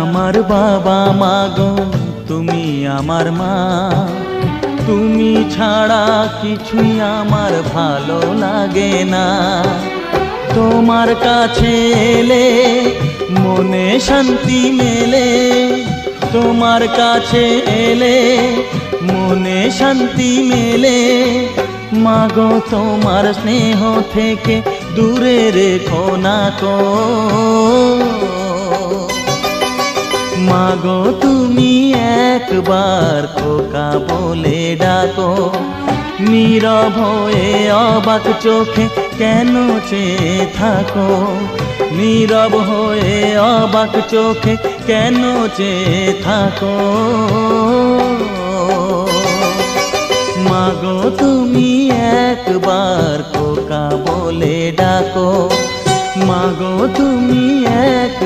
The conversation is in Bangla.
আমার বাবা মাগো তুমি আমার মা, তুমি ছাড়া কিছুই আমার ভালো লাগে না। তোমার কাছে এলে মনে শান্তি মেলে, তোমার কাছে এলে মনে শান্তি মেলে। মাগো তোমার স্নেহ থেকে দূরে রেখো না কো। মাগো তুমি একবার খোকা বলে ডাকো, নীরব হয়ে অবাক চোখে কেন চেয়ে থাকো, নীরব হয়ে অবাক চোখে কেন চেয়ে থাকো। মাগো তুমি একবার খোকা বলে ডাকো, মাগো তুমি এক